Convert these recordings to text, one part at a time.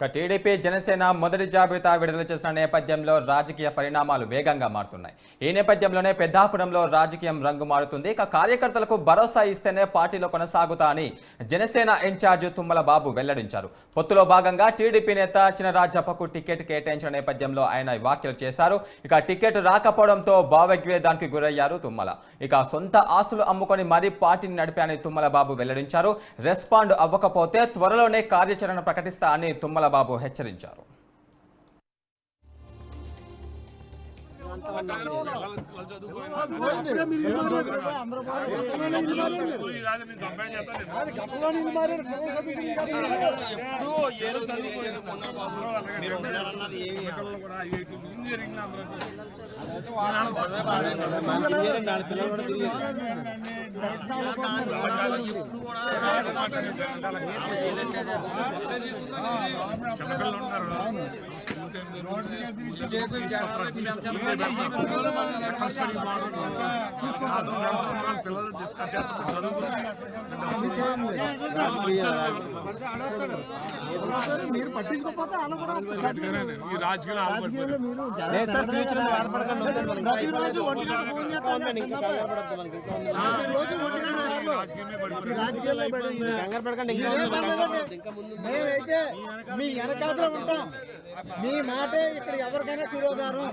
TDP Janasena మొదటి జాబితా విడుదల చేసిన నేపథ్యంలో రాజకీయ పరిణామాలు వేగంగా మారుతున్నాయి. ఈ నేపథ్యంలోనే పెద్దాపురంలో రాజకీయం రంగు మారుతుంది. కార్యకర్తలకు భరోసా ఇస్తేనే పార్టీలో కొనసాగుతా అని జనసేన ఇన్ఛార్జ్ తుమ్మల బాబు వెల్లడించారు. పొత్తులో భాగంగా టీడీపీ నేత చినరాజప్పకు టికెట్ కేటాయించిన నేపథ్యంలో ఆయన వ్యాఖ్యలు చేశారు. టికెట్ రాకపోవడంతో భావోద్వేగానికి గురయ్యారు తుమ్మల. సొంత ఆస్తులు అమ్ముకొని మరీ పార్టీని నడిపారని తుమ్మల బాబు వెల్లడించారు. రెస్పాండ్ అవ్వకపోతే త్వరలోనే కార్యాచరణ ప్రకటిస్తా అని తుమ్మల బాబు హెచ్చరించారు. పిల్లలు డిస్కస్ చేస్తారు. మీరు పట్టించుకోకపోతే ఈ రాజకీయాలు మేమైతే మీ వెనకాతలో ఉంటాం. మీ మాటే ఇక్కడ ఎవరికైనా శిరోధారం.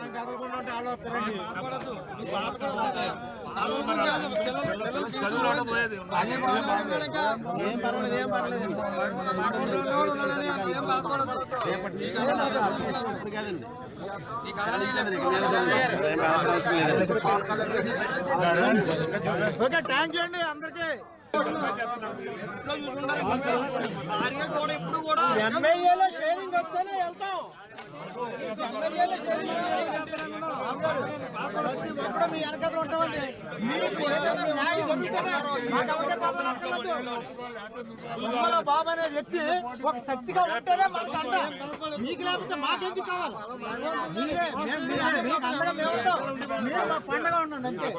ఓకే, థ్యాంక్ యూ అండి అందరికీ. ఎమ్మెల్యేలో షేరింగ్ వస్తేనే వెళ్తాం. మీ వెనకాల ఉంటామండి. బాబు అనే వ్యక్తి ఒక శక్తిగా ఉంటేనే మనకంట. మీకు లేకపోతే మాకెందుకు కావాలి? మీరే మీకు అందరం మేము ఉంటాం. మీరు మాకు పండగ ఉండండి అంతే.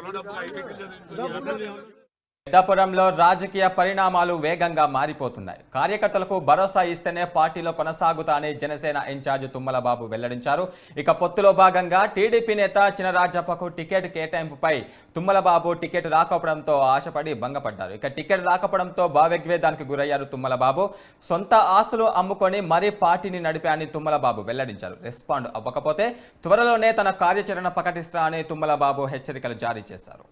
పెద్దాపురంలో రాజకీయ పరిణామాలు వేగంగా మారిపోతున్నాయి. కార్యకర్తలకు భరోసా ఇస్తేనే పార్టీలో కొనసాగుతా అని జనసేన ఇన్ఛార్జ్ తుమ్మల బాబు వెల్లడించారు. పొత్తులో భాగంగా టీడీపీ నేత చినరాజప్పకు టికెట్ కేటాయింపుపై తుమ్మల బాబు టికెట్ రాకపోవడంతో ఆశపడి భంగపడ్డారు. టికెట్ రాకపోవడంతో భావోద్వేగానికి గురయ్యారు తుమ్మల బాబు. సొంత ఆస్తులు అమ్ముకొని మరీ పార్టీని నడిపారని తుమ్మల బాబు వెల్లడించారు. రెస్పాండ్ అవ్వకపోతే త్వరలోనే తన కార్యాచరణ ప్రకటిస్తా అని తుమ్మల బాబు హెచ్చరికలు జారీ చేశారు.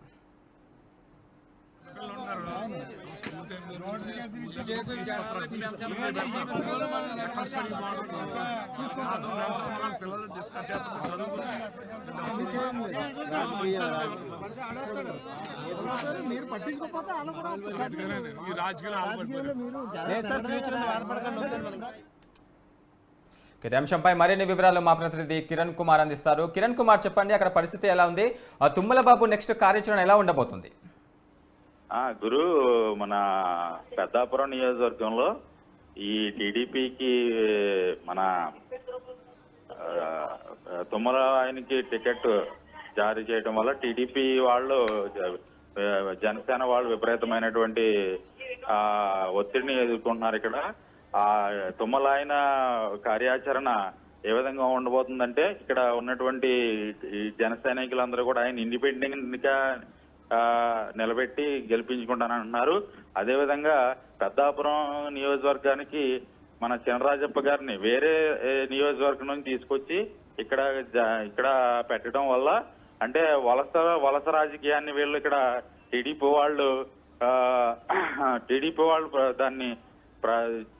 పిల్లలు డిస్కస్ చేస్తారు. మీరు పట్టించుకోకపోతే ఈ రాజకీయాలు అంశంపై మరిన్ని వివరాలు మా ప్రతినిధి కిరణ్ కుమార్ అందిస్తారు. కిరణ్ కుమార్, చెప్పండి, అక్కడ పరిస్థితి ఎలా ఉంది? తుమ్మల బాబు నెక్స్ట్ కార్యాచరణ ఎలా ఉండబోతుంది? గురు, మన పెద్దాపురం నియోజకవర్గంలో ఈ టీడీపీకి మన తుమ్మల ఆయనకి టికెట్ జారీ చేయడం వల్ల టీడీపీ వాళ్ళు, జనసేన వాళ్ళు విపరీతమైనటువంటి ఒత్తిడిని ఎదుర్కొంటున్నారు. ఇక్కడ తుమ్మల ఆయన కార్యాచరణ ఏ విధంగా ఉండబోతుందంటే, ఇక్కడ ఉన్నటువంటి జన సైనికులందరూ కూడా ఆయన ఇండిపెండెంట్ గా నిలబెట్టి గెలిపించుకుంటానంటున్నారు. అదేవిధంగా పెద్దాపురం నియోజకవర్గానికి మన చినరాజప్ప గారిని వేరే నియోజకవర్గం నుంచి తీసుకొచ్చి ఇక్కడ పెట్టడం వల్ల, అంటే వలస రాజకీయాన్ని వీళ్ళు ఇక్కడ టీడీపీ వాళ్ళు దాన్ని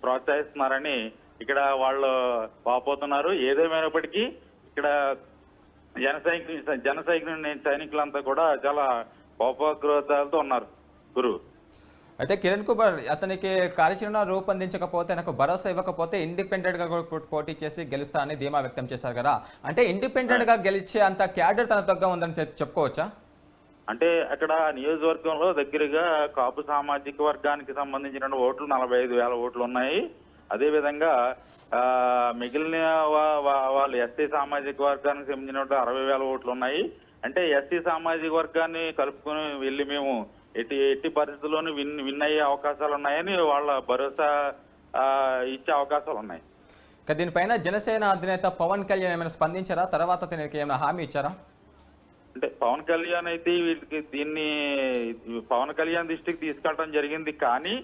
ప్రోత్సహిస్తున్నారని ఇక్కడ వాళ్ళు వాపోతున్నారు. ఏదేమైనప్పటికీ ఇక్కడ జన సైనికులంతా కూడా చాలా కోపగ్రోధాలతో ఉన్నారు. గురు, అయితే కిరణ్ కుమార్, అతనికి కార్యాచరణ రూపొందించకపోతే, నాకు భరోసా ఇవ్వకపోతే ఇండిపెండెంట్ గా పోటీ చేసి గెలుస్తా అని ధీమా వ్యక్తం చేశారు కదా. అంటే ఇండిపెండెంట్ గా గెలిచే అంత క్యాడర్ తన దగ్గర ఉందని చెప్పుకోవచ్చా? అంటే అక్కడ నియోజకవర్గంలో దగ్గరగా కాపు సామాజిక వర్గానికి సంబంధించిన ఓట్లు 45,000 ఓట్లు ఉన్నాయి. అదేవిధంగా మిగిలిన వాళ్ళు ఎస్సీ సామాజిక వర్గానికి సంబంధించిన 60,000 ఓట్లు ఉన్నాయి. అంటే ఎస్సీ సామాజిక వర్గాన్ని కలుపుకొని వెళ్ళి మేము ఎట్టి పరిస్థితుల్లోనూ విన్ అయ్యే అవకాశాలు ఉన్నాయని వాళ్ళ భరోసా ఇచ్చే అవకాశాలు ఉన్నాయి. ఇక దీనిపైన జనసేన అధినేత పవన్ కళ్యాణ్ ఏమైనా స్పందించారా? తర్వాత దీనికి ఏమైనా హామీ ఇచ్చారా? అంటే పవన్ కళ్యాణ్ అయితే వీటికి దీన్ని పవన్ కళ్యాణ్ దృష్టికి తీసుకెళ్ళడం జరిగింది. కానీ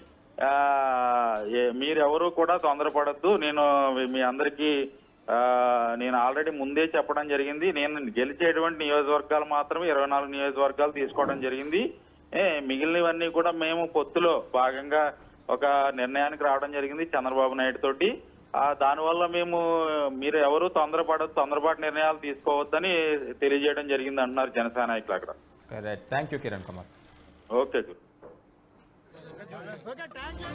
మీరెవరూ కూడా తొందరపడద్దు, నేను మీ అందరికీ నేను ఆల్రెడీ ముందే చెప్పడం జరిగింది. నేను గెలిచేటువంటి నియోజకవర్గాలు మాత్రమే 24 నియోజకవర్గాలు తీసుకోవడం జరిగింది. మిగిలినవన్నీ కూడా మేము పొత్తులో భాగంగా ఒక నిర్ణయానికి రావడం జరిగింది చంద్రబాబు నాయుడు తోటి. దానివల్ల మీరు ఎవరు తొందరపాటు నిర్ణయాలు తీసుకోవద్దని తెలియజేయడం జరిగింది అంటున్నారు జనసేన నాయకులు అక్కడ. Thank you Kiran Kumar. Okay Guru. Okay thank you.